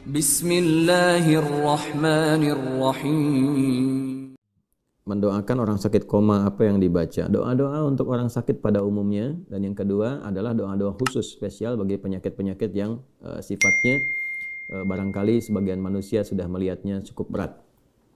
Bismillahirrahmanirrahim. Mendoakan orang sakit koma, apa yang dibaca? Doa-doa untuk orang sakit pada umumnya, dan yang kedua adalah doa-doa khusus spesial bagi penyakit-penyakit yang sifatnya barangkali sebagian manusia sudah melihatnya cukup berat.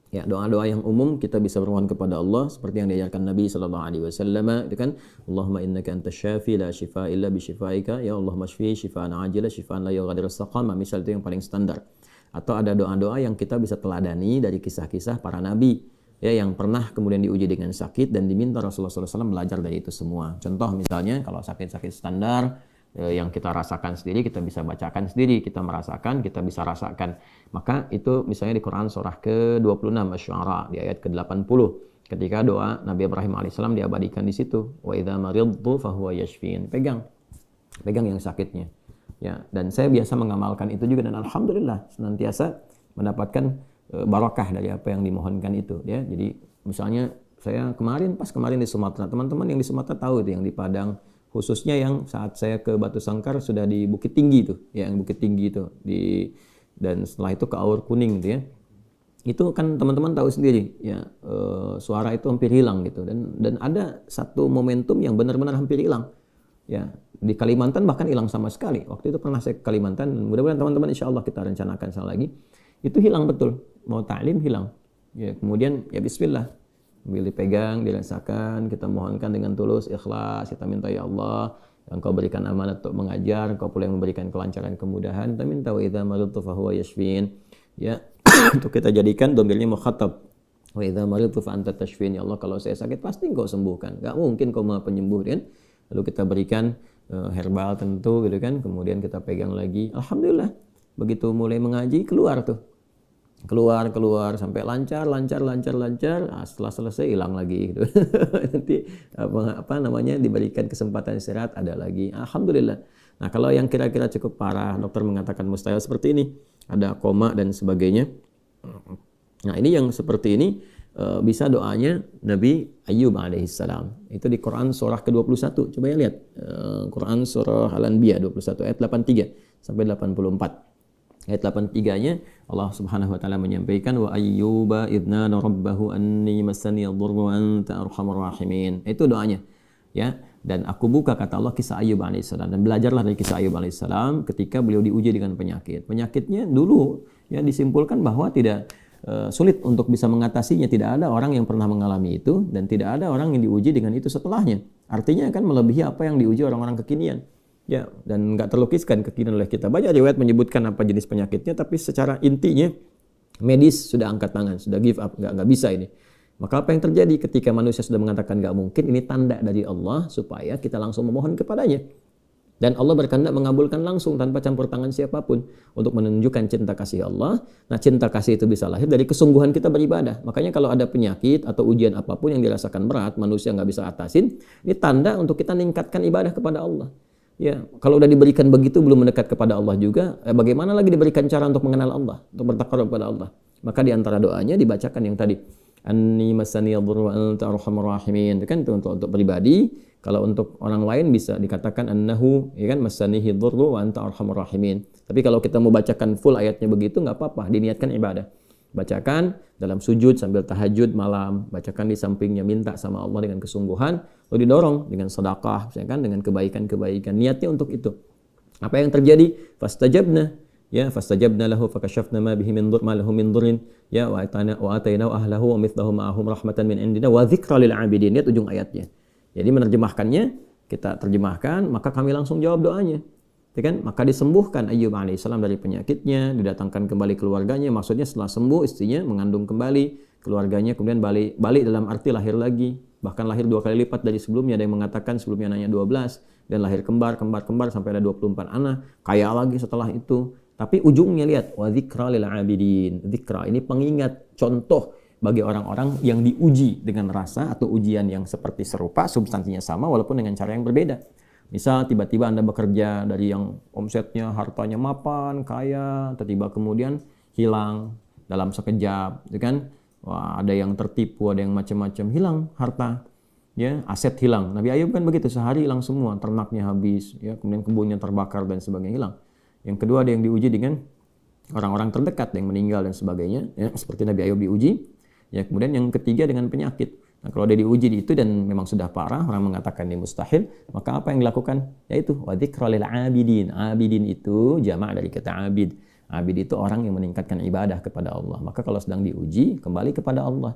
Ya, doa-doa yang umum kita bisa bermohon kepada Allah seperti yang diajarkan Nabi sallallahu alaihi wasallam, itu kan, Allahumma innaka antas syafi la shifaa illa bi syifaika, ya Allahumma shfi shifaan ajila shifaan la yughadiru saqama, misal itu yang paling standar. Atau ada doa-doa yang kita bisa teladani dari kisah-kisah para nabi, ya, yang pernah kemudian diuji dengan sakit dan diminta Rasulullah SAW belajar dari itu semua. Contoh misalnya kalau sakit-sakit standar yang kita rasakan sendiri, kita bisa bacakan sendiri, kita merasakan, kita bisa rasakan. Maka itu misalnya di Quran surah ke-26 Asy-Syu'ara di ayat ke-80. Ketika doa Nabi Ibrahim alaihissalam diabadikan di situ. Wa idza maridtu fahuwa yashfin. Pegang yang sakitnya. Ya, dan saya biasa mengamalkan itu juga dan alhamdulillah senantiasa mendapatkan barakah dari apa yang dimohonkan itu, ya. Jadi misalnya saya kemarin di Sumatera, teman-teman yang di Sumatera tahu itu, yang di Padang, khususnya yang saat saya ke Batu Sangkar sudah di Bukit Tinggi itu, ya, yang Bukit Tinggi itu dan setelah itu ke Aur Kuning gitu, ya. Itu kan teman-teman tahu sendiri, ya, suara itu hampir hilang gitu, dan ada satu momentum yang benar-benar hampir hilang. Ya, di Kalimantan bahkan hilang sama sekali. Waktu itu pernah saya ke Kalimantan, mudah-mudahan teman-teman insya Allah kita rencanakan sekali lagi. Itu hilang betul, mau ta'lim hilang. Ya, kemudian ya bismillah, sambil dipegang, dirasakan, kita mohonkan dengan tulus, ikhlas, kita minta ya Allah, Engkau berikan amanat untuk mengajar, Engkau pula yang memberikan kelancaran, kemudahan. Kita minta wa idza maridtu fahuwa yashfin. Ya, untuk kita jadikan dhamirnya mukhatab. Wa idza maridtu fa anta tashfin. Ya Allah, kalau saya sakit pasti Engkau sembuhkan. Enggak mungkin Kau Maha Penyembuh, kan? Lalu kita berikan herbal tentu gitu kan, kemudian kita pegang lagi. Alhamdulillah, begitu mulai mengaji keluar keluar sampai lancar. Nah, setelah selesai hilang lagi gitu. Nanti apa namanya diberikan kesempatan istirahat, ada lagi. Alhamdulillah. Nah, kalau yang kira-kira cukup parah, dokter mengatakan mustahil seperti ini, ada koma dan sebagainya. Nah, ini yang seperti ini bisa doanya Nabi Ayyub alaihissalam. Itu di Quran surah ke-21. Coba ya lihat. Quran surah Al-Anbiya 21 ayat 83 sampai 84. Ayat 83-nya Allah Subhanahu wa taala menyampaikan wa ayyuba idna rabbahu anni massani yadhurru wa anta arhamur rahimin. Itu doanya. Ya, dan aku buka, kata Allah, kisah Ayyub alaihissalam, dan belajarlah dari kisah Ayyub alaihissalam ketika beliau diuji dengan penyakit. Penyakitnya dulu ya disimpulkan bahwa tidak sulit untuk bisa mengatasinya. Tidak ada orang yang pernah mengalami itu, dan tidak ada orang yang diuji dengan itu setelahnya. Artinya kan melebihi apa yang diuji orang-orang kekinian. Ya, dan nggak terlukiskan kekinian oleh kita. Banyak riwayat menyebutkan apa jenis penyakitnya, tapi secara intinya medis sudah angkat tangan, sudah give up, nggak bisa ini. Maka apa yang terjadi ketika manusia sudah mengatakan nggak mungkin, ini tanda dari Allah supaya kita langsung memohon kepadanya. Dan Allah berkehendak mengabulkan langsung tanpa campur tangan siapapun untuk menunjukkan cinta kasih Allah. Nah, cinta kasih itu bisa lahir dari kesungguhan kita beribadah. Makanya kalau ada penyakit atau ujian apapun yang dirasakan berat, manusia nggak bisa atasin, ini tanda untuk kita meningkatkan ibadah kepada Allah. Ya, kalau udah diberikan begitu belum mendekat kepada Allah juga, bagaimana lagi diberikan cara untuk mengenal Allah, untuk bertakarub kepada Allah. Maka di antara doanya dibacakan yang tadi, Anni masani yadhurru wa anta arhamur rahimin. Itu kan untuk pribadi. Kalau untuk orang lain bisa dikatakan annahu, ya kan, masanihi dhurru wa anta arhamur rahimin. Tapi kalau kita mau bacakan full ayatnya begitu nggak apa-apa, diniatkan ibadah. Bacakan dalam sujud sambil tahajud malam, bacakan di sampingnya, minta sama Allah dengan kesungguhan, lalu didorong dengan sedekah, misalkan dengan kebaikan-kebaikan. Niatnya untuk itu. Apa yang terjadi? Fastajabna lahu fakashafna ma bihi min ma lahu min dhurrin, ya, wa atainahu ahlahu wa mithluhum ma'ahum rahmatan min indina wa dzikra lil 'abidin. Lihat ujung ayatnya. Jadi menerjemahkannya, kita terjemahkan, maka kami langsung jawab doanya. Ya kan? Maka disembuhkan Ayyub alaihissalam dari penyakitnya, didatangkan kembali keluarganya. Maksudnya setelah sembuh istrinya mengandung kembali, keluarganya kemudian balik dalam arti lahir lagi. Bahkan lahir 2 kali lipat dari sebelumnya. Ada yang mengatakan sebelumnya hanya 12 dan lahir kembar sampai ada 24 anak. Kaya lagi setelah itu. Tapi ujungnya lihat, wa dzikra lil 'abidin. Dzikra ini pengingat, contoh bagi orang-orang yang diuji dengan rasa atau ujian yang seperti serupa, substansinya sama walaupun dengan cara yang berbeda. Misal tiba-tiba Anda bekerja dari yang omsetnya, hartanya mapan, kaya, tiba-tiba kemudian hilang dalam sekejap, gitu kan? Wah, ada yang tertipu, ada yang macam-macam, hilang harta, ya, aset hilang. Nabi Ayub kan begitu, sehari hilang semua, ternaknya habis, ya, kemudian kebunnya terbakar dan sebagainya hilang. Yang kedua ada yang diuji dengan orang-orang terdekat yang meninggal dan sebagainya, ya, seperti Nabi Ayub diuji. Ya, kemudian yang ketiga dengan penyakit. Nah, kalau dia diuji itu dan memang sudah parah, orang mengatakan ini mustahil, maka apa yang dilakukan? Yaitu wa dzikra lil abidin. Abidin itu jamak dari kata abid. Abid itu orang yang meningkatkan ibadah kepada Allah. Maka kalau sedang diuji, kembali kepada Allah.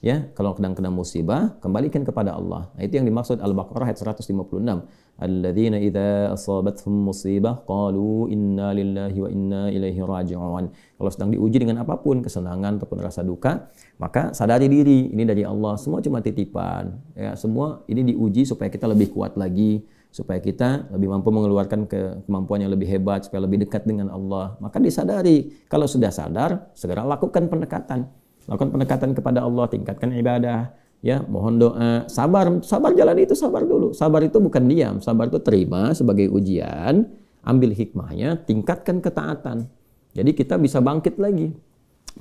Ya, kalau sedang kena musibah, kembalikan kepada Allah. Nah, itu yang dimaksud Al-Baqarah ayat 156. Alladzina idza asabathum musibah qalu inna lillahi wa inna ilaihi raji'un. Kalau sedang diuji dengan apapun, kesenangan ataupun rasa duka, maka sadari diri, ini dari Allah, semua cuma titipan. Ya, semua ini diuji supaya kita lebih kuat lagi, supaya kita lebih mampu mengeluarkan kemampuan yang lebih hebat, supaya lebih dekat dengan Allah. Maka disadari. Kalau sudah sadar, segera lakukan pendekatan. Lakukan pendekatan kepada Allah, tingkatkan ibadah, ya, mohon doa, sabar jalan itu, sabar dulu. Sabar itu bukan diam, sabar itu terima sebagai ujian, ambil hikmahnya, tingkatkan ketaatan. Jadi kita bisa bangkit lagi,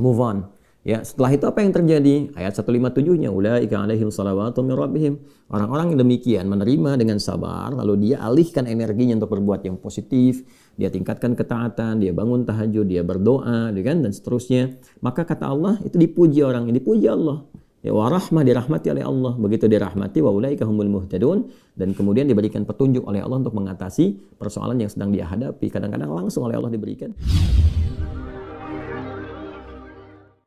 move on. Ya, setelah itu apa yang terjadi? Ayat 157-nya, ulaika alaihim salawatu min rabbihim. Orang-orang yang demikian menerima dengan sabar, lalu dia alihkan energinya untuk berbuat yang positif, dia tingkatkan ketaatan, dia bangun tahajud, dia berdoa, dan seterusnya. Maka kata Allah, itu dipuji orang ini, dipuji Allah. Ya, wa rahmah, dirahmati oleh Allah. Begitu dirahmati, wa ulaika humul muhtadun, dan kemudian diberikan petunjuk oleh Allah untuk mengatasi persoalan yang sedang dia hadapi. Kadang-kadang langsung oleh Allah diberikan.